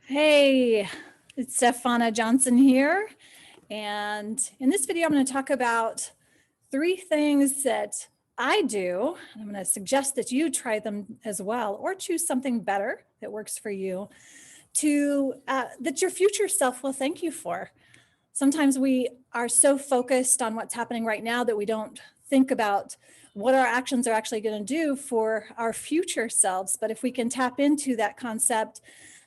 Hey, it's Stephana Johnson here. And in this video, I'm going to talk about 3 things that I do. I'm going to suggest that you try them as well, or choose something better that works for you that your future self will thank you for. Sometimes we are so focused on what's happening right now that we don't think about what our actions are actually going to do for our future selves. But if we can tap into that concept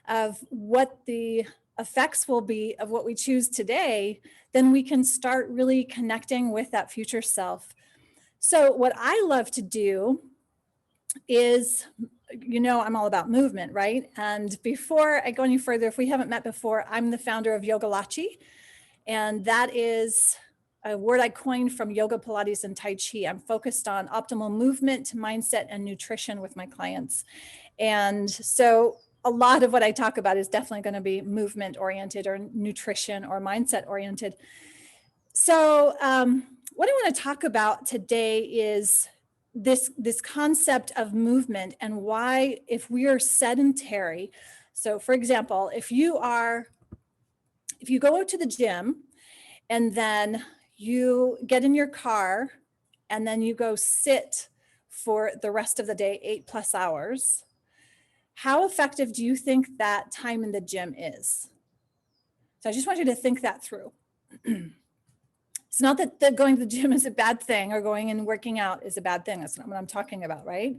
of what the effects will be of what we choose today, then we can start really connecting with that future self. So what I love to do is, I'm all about movement, right? And before I go any further, if we haven't met before, I'm the founder of Yogilachi, and that is a word I coined from yoga, Pilates, and Tai Chi. I'm focused on optimal movement, mindset, and nutrition with my clients. And so a lot of what I talk about is definitely going to be movement oriented or nutrition or mindset oriented. So what I want to talk about today is this concept of movement and why, if we are sedentary. So for example, if you go to the gym and then you get in your car and then you go sit for the rest of the day, 8+ hours, how effective do you think that time in the gym is? So I just want you to think that through. It's not that going to the gym is a bad thing or going and working out is a bad thing. That's not what I'm talking about, right?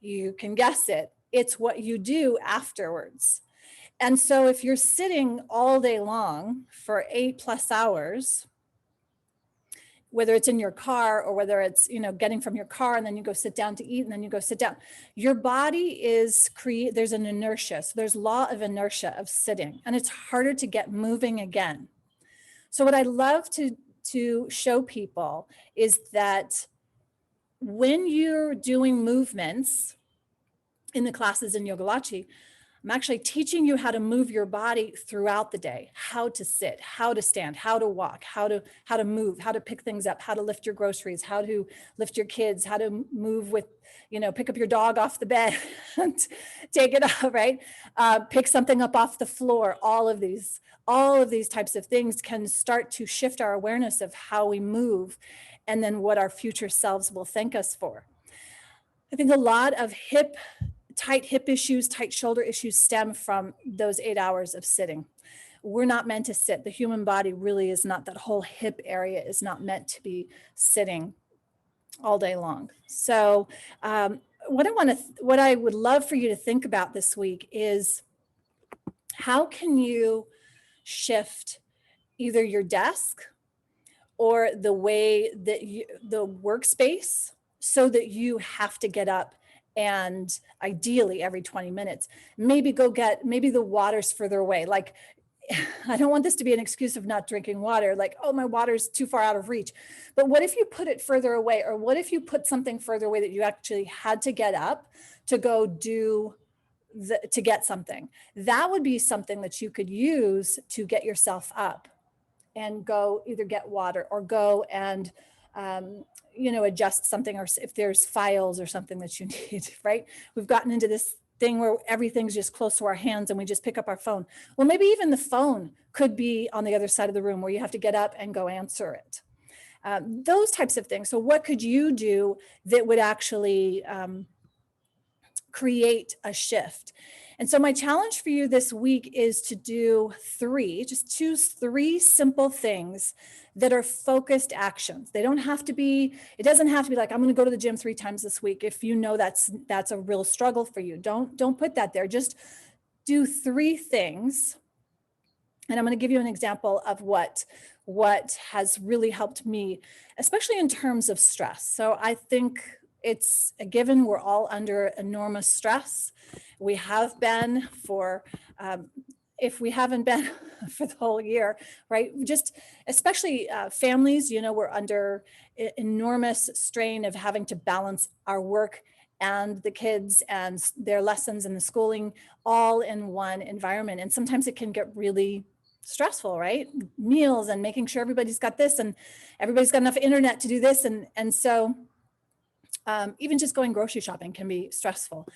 You can guess it. It's what you do afterwards. And so if you're sitting all day long for 8+ hours, whether it's in your car or whether it's, getting from your car and then you go sit down to eat and then you go sit down, your body there's an inertia. So there's law of inertia of sitting, and it's harder to get moving again. So what I love to show people is that when you're doing movements in the classes in Yogilachi, I'm actually teaching you how to move your body throughout the day, how to sit, how to stand, how to walk, how to move, how to pick things up, how to lift your groceries, how to lift your kids, how to move with, pick up your dog off the bed and take it off, right? Pick something up off the floor. All of these types of things can start to shift our awareness of how we move and then what our future selves will thank us for. I think a lot of tight hip issues, tight shoulder issues stem from those 8 hours of sitting. We're not meant to sit. The human body really is not, that whole hip area is not meant to be sitting all day long. So what I would love for you to think about this week is, how can you shift either your desk or the way that the workspace, so that you have to get up and ideally every 20 minutes, maybe the water's further away. Like, I don't want this to be an excuse of not drinking water, like, oh, my water's too far out of reach. But what if you put it further away? Or what if you put something further away that you actually had to get up to go do to get something? That would be something that you could use to get yourself up and go either get water or go and adjust something, or if there's files or something that you need, right? We've gotten into this thing where everything's just close to our hands and we just pick up our phone. Well, maybe even the phone could be on the other side of the room where you have to get up and go answer it. Those types of things. So what could you do that would actually create a shift? And so my challenge for you this week is to choose 3 simple things that are focused actions. It doesn't have to be like, I'm going to go to the gym 3 times this week. If you know that's a real struggle for you, don't put that there. Just do 3 things. And I'm going to give you an example of what has really helped me, especially in terms of stress. So I think it's a given, we're all under enormous stress. We have been if we haven't been for the whole year, right? Just especially families, we're under enormous strain of having to balance our work and the kids and their lessons and the schooling all in one environment. And sometimes it can get really stressful, right? Meals and making sure everybody's got this and everybody's got enough internet to do this. And so even just going grocery shopping can be stressful.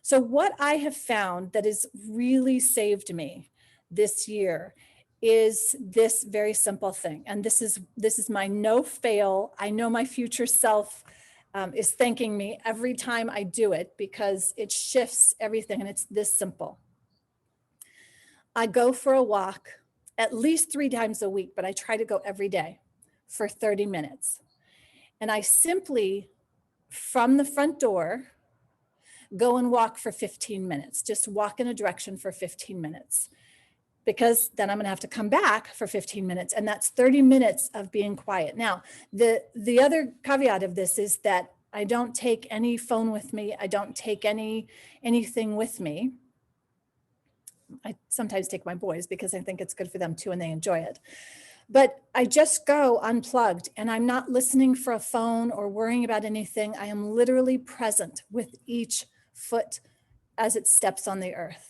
So what I have found that has really saved me this year is this very simple thing. And this is my no fail. I know my future self is thanking me every time I do it because it shifts everything, and it's this simple. I go for a walk at least 3 times a week, but I try to go every day for 30 minutes. And I simply, from the front door, go and walk for 15 minutes, just walk in a direction for 15 minutes, because then I'm going to have to come back for 15 minutes. And that's 30 minutes of being quiet. Now, the other caveat of this is that I don't take any phone with me. I don't take anything with me. I sometimes take my boys because I think it's good for them too, and they enjoy it. But I just go unplugged, and I'm not listening for a phone or worrying about anything. I am literally present with each foot as it steps on the earth,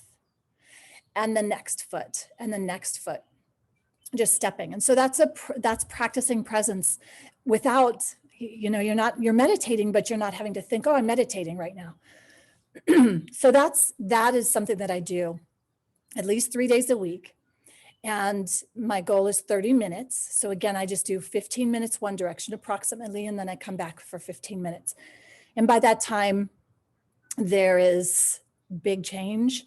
and the next foot and the next foot, just stepping. And so that's practicing presence without, you're meditating, but you're not having to think, oh, I'm meditating right now. So that is something that I do at least 3 days a week. And my goal is 30 minutes. So again, I just do 15 minutes one direction approximately, and then I come back for 15 minutes. And by that time, there is big change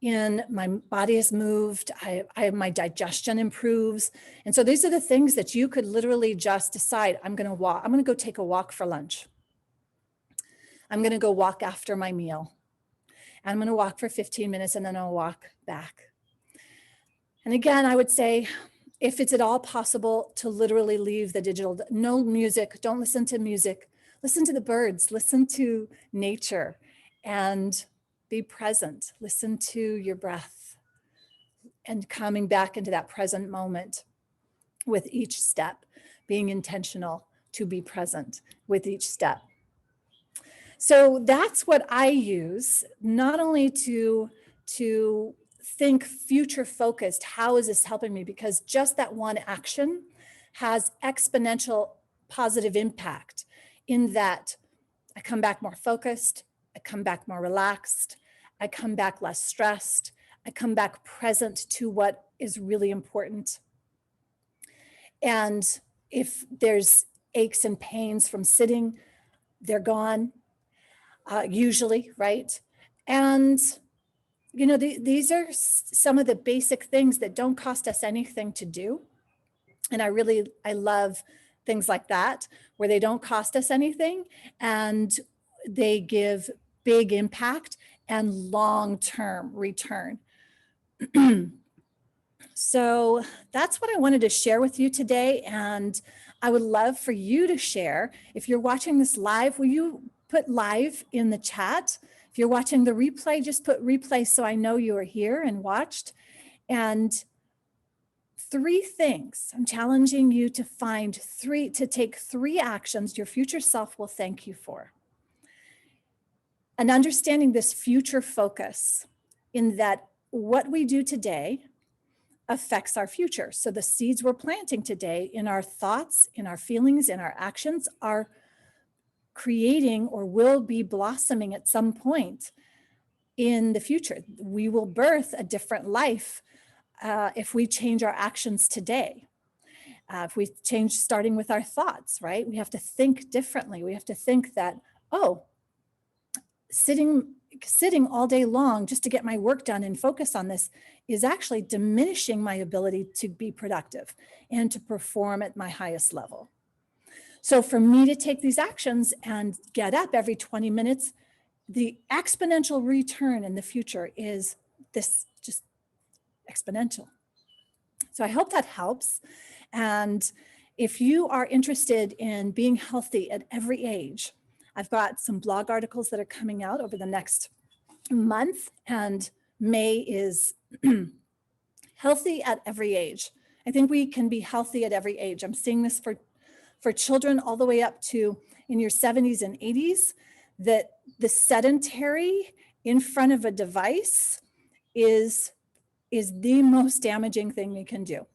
in my body has moved. My digestion improves. And so these are the things that you could literally just decide, I'm going to go take a walk for lunch. I'm going to go walk after my meal. I'm going to walk for 15 minutes and then I'll walk back. And again, I would say, if it's at all possible, to literally leave the digital, no music, don't listen to music, listen to the birds, listen to nature, and be present. Listen to your breath and coming back into that present moment with each step, being intentional to be present with each step. So that's what I use, not only to think future focused, how is this helping me? Because just that one action has exponential positive impact in that I come back more focused, I come back more relaxed, I come back less stressed, I come back present to what is really important. And if there's aches and pains from sitting, they're gone, usually, right? And these are some of the basic things that don't cost us anything to do. And I love things like that, where they don't cost us anything and they give big impact and long-term return. So that's what I wanted to share with you today. And I would love for you to share. If you're watching this live, will you put live in the chat? If you're watching the replay, just put replay so I know you are here and watched. And 3 things, I'm challenging you to take 3 actions your future self will thank you for. And understanding this future focus in that what we do today affects our future. So the seeds we're planting today in our thoughts, in our feelings, in our actions are creating or will be blossoming at some point in the future. We will birth a different life if we change our actions today. If we change starting with our thoughts, right? We have to think differently. We have to think that, sitting all day long just to get my work done and focus on this is actually diminishing my ability to be productive and to perform at my highest level. So for me to take these actions and get up every 20 minutes, the exponential return in the future is this just exponential. So I hope that helps. And if you are interested in being healthy at every age, I've got some blog articles that are coming out over the next month, and May is healthy at every age. I think we can be healthy at every age. I'm seeing this for children all the way up to in your 70s and 80s, that the sedentary in front of a device is the most damaging thing we can do.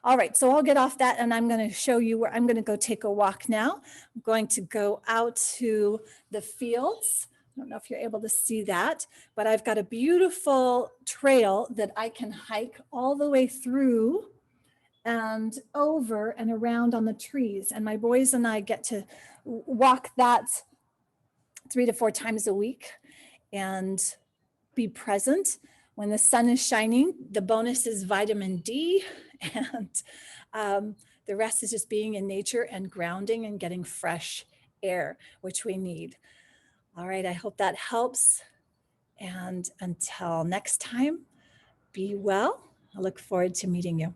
All right, so I'll get off that and I'm going to show you where I'm going to go take a walk now. I'm going to go out to the fields I don't know if you're able to see that, but I've got a beautiful trail that I can hike all the way through and over and around on the trees. And my boys and I get to walk that 3 to 4 times a week and be present when the sun is shining. The bonus is vitamin D, and the rest is just being in nature and grounding and getting fresh air, which we need. All right, I hope that helps. And until next time, be well. I look forward to meeting you.